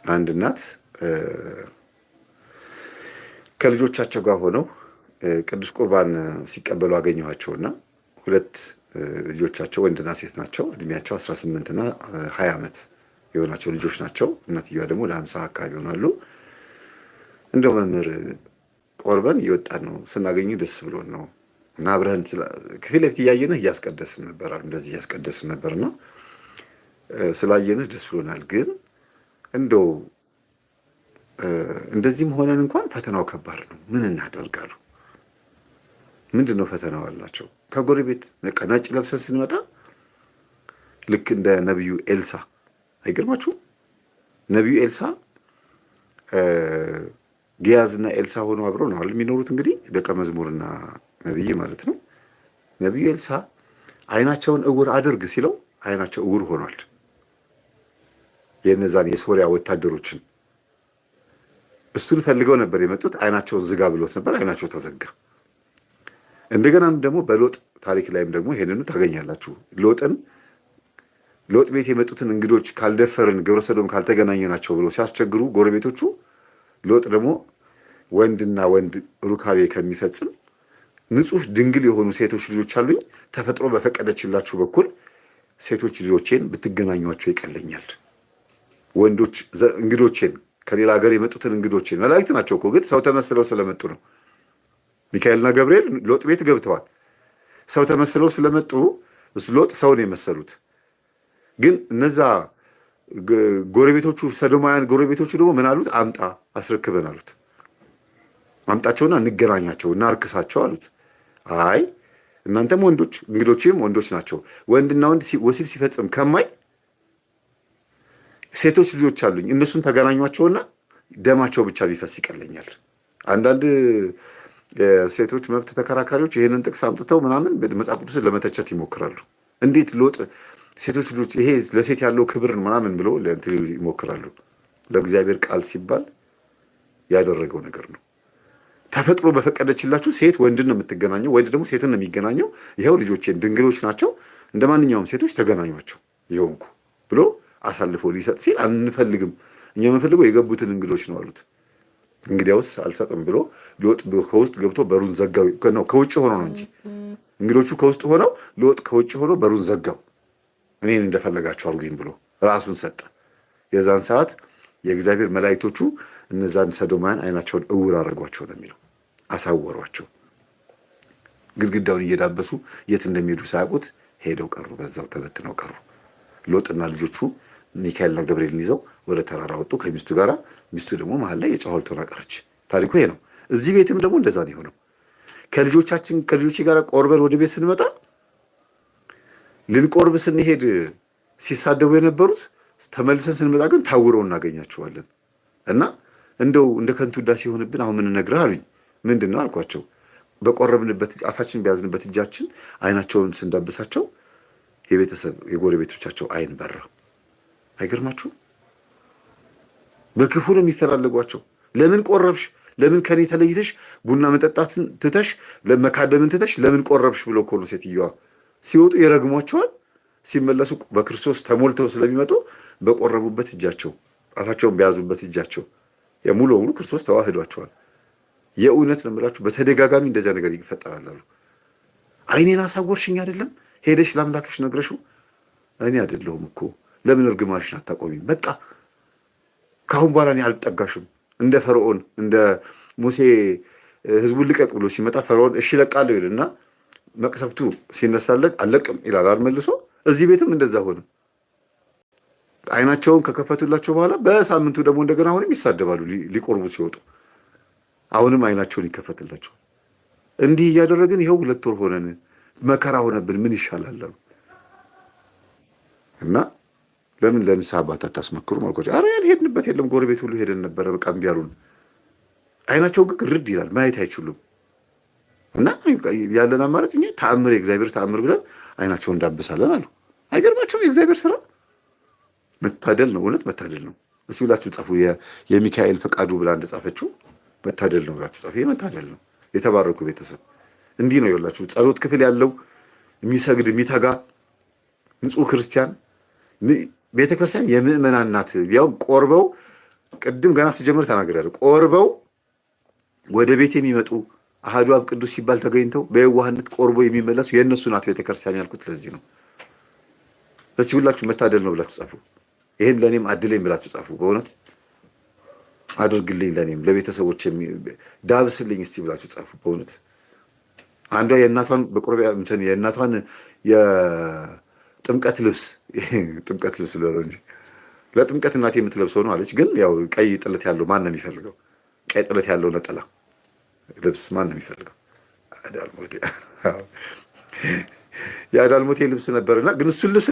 አንድ እናት ከልጆቻቸው ጋር ሆነው ቅዱስ ቁርባን ሲቀበሉ አገኘኋቸውና ሁለት ልጆቻቸው ወንድና ሴት ናቸው። እድሜያቸው 18 እና 20 ዓመት የሆናቸው ልጆች ናቸው። እናትየዋ ደግሞ ለ50 አካባቢ ይሆናሉ። እንደው መምህር ቆርበን እየወጣን ነው፣ ስናገኝ ደስ ብሎን ነው እና አብረን ከፊት ለፊት እያየንህ እያስቀደስን ነበር አሉ። እንደዚህ እያስቀደስን ነበርና ስላየንህ ደስ ብሎናል፣ ግን እንደው እንደዚህም ሆነን እንኳን ፈተናው ከባድ ነው፣ ምን እናደርጋሉ? ምንድን ነው ፈተናው አላቸው። ከጎረቤት ነጭ ለብሰን ስንመጣ ልክ እንደ ነቢዩ ኤልሳ፣ አይገርማችሁም? ነቢዩ ኤልሳ ጊያዝና ኤልሳ ሆነው አብረው ነው የሚኖሩት። እንግዲህ ደቀ መዝሙርና ነቢይ ማለት ነው። ነቢዩ ኤልሳ አይናቸውን እውር አድርግ ሲለው አይናቸው እውር ሆኗል። የነዛን የሶሪያ ወታደሮችን እሱን ፈልገው ነበር የመጡት። አይናቸውን ዝጋ ብሎት ነበር፣ አይናቸው ተዘጋ። እንደገናም ደግሞ በሎጥ ታሪክ ላይም ደግሞ ይሄንኑ ታገኛላችሁ። ሎጥ ቤት የመጡትን እንግዶች ካልደፈርን ግብረ ሰዶም ካልተገናኘናቸው ብሎ ሲያስቸግሩ ጎረቤቶቹ፣ ሎጥ ደግሞ ወንድና ወንድ ሩካቤ ከሚፈጽም ንጹሕ ድንግል የሆኑ ሴቶች ልጆች አሉኝ፣ ተፈጥሮ በፈቀደችላችሁ በኩል ሴቶች ልጆቼን ብትገናኟቸው ይቀለኛል። ወንዶች እንግዶቼን ከሌላ ሀገር የመጡትን እንግዶቼን፣ መላእክት ናቸው እኮ ግን ሰው ተመስለው ስለመጡ ነው። ሚካኤልና ገብርኤል ሎጥ ቤት ገብተዋል። ሰው ተመስለው ስለመጡ ሎጥ ሰውን የመሰሉት ግን እነዛ ጎረቤቶቹ ሰዶማውያን ጎረቤቶቹ ደግሞ ምን አሉት? አምጣ አስረክበን አሉት። አምጣቸውና እንገናኛቸው እና አርክሳቸው አሉት። አይ እናንተም ወንዶች እንግዶችም ወንዶች ናቸው፣ ወንድና ወንድ ወሲብ ሲፈጽም ከማይ ሴቶች ልጆች አሉኝ፣ እነሱን ተገናኟቸውና ደማቸው ብቻ ቢፈስ ይቀለኛል። አንዳንድ ሴቶች መብት ተከራካሪዎች ይሄንን ጥቅስ አምጥተው ምናምን መጽሐፍ ቅዱስን ለመተቸት ይሞክራሉ። እንዴት ሎጥ ሴቶች ልጆች ይሄ ለሴት ያለው ክብር ምናምን ብሎ ይሞክራሉ። ለእግዚአብሔር ቃል ሲባል ያደረገው ነገር ነው። ተፈጥሮ በፈቀደችላችሁ ሴት ወንድን ነው የምትገናኘው፣ ወንድ ደግሞ ሴትን ነው የሚገናኘው። ይኸው ልጆቼን ድንግሎች ናቸው፣ እንደ ማንኛውም ሴቶች ተገናኟቸው ይሆንኩ ብሎ አሳልፎ ሊሰጥ ሲል አንፈልግም፣ እኛ የምንፈልገው የገቡትን እንግዶች ነው አሉት። እንግዲያውስ አልሰጥም ብሎ ሎጥ ከውስጥ ገብቶ በሩን ዘጋው። ከውጭ ሆኖ ነው እንጂ እንግዶቹ ከውስጥ ሆነው ሎጥ ከውጭ ሆኖ በሩን ዘጋው። እኔን እንደፈለጋችሁ አድርጉኝ ብሎ ራሱን ሰጠ። የዛን ሰዓት የእግዚአብሔር መላእክቶቹ እነዛን ሰዶማውያን አይናቸውን እውር አድርጓቸው ነው የሚለው፣ አሳወሯቸው። ግድግዳውን እየዳበሱ የት እንደሚሄዱ ሳያውቁት ሄደው ቀሩ፣ በዛው ተበትነው ቀሩ። ሎጥና ልጆቹ ሚካኤልና ገብርኤልን ይዘው ወደ ተራራ ወጡ ከሚስቱ ጋር። ሚስቱ ደግሞ መሀል ላይ የጨዋልት ሆና ቀረች። ታሪኩ ይሄ ነው። እዚህ ቤትም ደግሞ እንደዛ ነው የሆነው። ከልጆቼ ጋር ቆርበን ወደ ቤት ስንመጣ ልንቆርብ ስንሄድ ሲሳደቡ የነበሩት ተመልሰን ስንመጣ ግን ታውረው እናገኛቸዋለን። እና እንደው እንደ ከንቱ ውዳሴ የሆንብን አሁን ምን ነግረህ አሉኝ። ምንድን ነው አልኳቸው። በቆረብንበት አፋችን በያዝንበት እጃችን አይናቸውን ስንዳብሳቸው የቤተሰብ የጎረቤቶቻቸው አይን በራ። አይገርማችሁ? በክፉ ነው የሚፈላለጓቸው። ለምን ቆረብሽ? ለምን ከኔ ተለይተሽ ቡና መጠጣትን ትተሽ መካደምን ትተሽ ለምን ቆረብሽ ብሎ እኮ ነው ሴትዮዋ። ሲወጡ ይረግሟቸዋል። ሲመለሱ በክርስቶስ ተሞልተው ስለሚመጡ በቆረቡበት እጃቸው አፋቸውን በያዙበት እጃቸው ሙሉ በሙሉ ክርስቶስ ተዋህዷቸዋል። የእውነት ነው የምላችሁ፣ በተደጋጋሚ እንደዚያ ነገር ይፈጠራል አሉ። አይኔን አሳወርሽኝ አይደለም ሄደሽ ለአምላክሽ ነግረሽው፣ እኔ አይደለሁም እኮ ለምን እርግማሽን አታቆሚም? በቃ ካሁን በኋላ እኔ አልጠጋሽም። እንደ ፈርዖን እንደ ሙሴ ህዝቡን ልቀቅ ብሎ ሲመጣ ፈርዖን እሺ እለቃለሁ ይልና መቅሰፍቱ ሲነሳለት አለቅም ይላል አልመልሶ። እዚህ ቤትም እንደዛ ሆነ። አይናቸውን ከከፈቱላቸው በኋላ በሳምንቱ ደግሞ እንደገና አሁንም ይሳደባሉ። ሊቆርቡ ሲወጡ አሁንም አይናቸውን ይከፈትላቸው። እንዲህ እያደረግን ይኸው 2 ወር ሆነን፣ መከራ ሆነብን፣ ምን ይሻላል አሉ። እና ለምን ለንስሐ አባት አታስመክሩም አልኳቸው። ኧረ ያልሄድንበት የለም፣ ጎረቤት ሁሉ ሄደን ነበረ፣ በቃ እምቢ አሉን። አይናቸው ግን ርድ ይላል፣ ማየት አይችሉም። እና ያለን አማራጭ እኛ ተአምር፣ የእግዚአብሔር ተአምር ብለን አይናቸውን እንዳብሳለን አሉ። አይገርማችሁም? የእግዚአብሔር ስራ መታደል ነው፣ እውነት መታደል ነው። እስኪ ብላችሁ ጻፉ። የሚካኤል ፈቃዱ ብላ እንደጻፈችው መታደል ነው ብላችሁ ጻፉ። ይሄ መታደል ነው። የተባረኩ ቤተሰብ እንዲህ ነው ይላችሁ። ጸሎት ክፍል ያለው የሚሰግድ የሚተጋ ንጹህ ክርስቲያን ቤተክርስቲያን የምእመናን ናት። ያው ቆርበው ቅድም ገና ስጀምር ተናግሬያለሁ። ቆርበው ወደ ቤት የሚመጡ አሐዱ አብ ቅዱስ ሲባል ተገኝተው በየዋህነት ቆርቦ የሚመለሱ የእነሱ ናት ቤተክርስቲያን ያልኩት ለዚህ ነው። እስቲ ሁላችሁ መታደል ነው ብላችሁ ጻፉ። ይሄን ለኔም አድለኝ ብላችሁ ጻፉ። በእውነት አድርግልኝ፣ ለኔም ለቤተሰቦች ዳብስልኝ እስቲ ብላችሁ ጻፉ። በእውነት አንዷ የእናቷን በቁርቢያ እንትን የእናቷን የጥምቀት ልብስ ብለው እንጂ ለጥምቀት እናቴ የምትለብሰው ነው አለች። ግን ያው ቀይ ጥለት ያለው ማን ነው የሚፈልገው? ቀይ ጥለት ያለው ነጠላ ልብስ ማን ነው የሚፈልገው? የአዳልሞቴ ልብስ ነበርና ግን እሱን ልብስ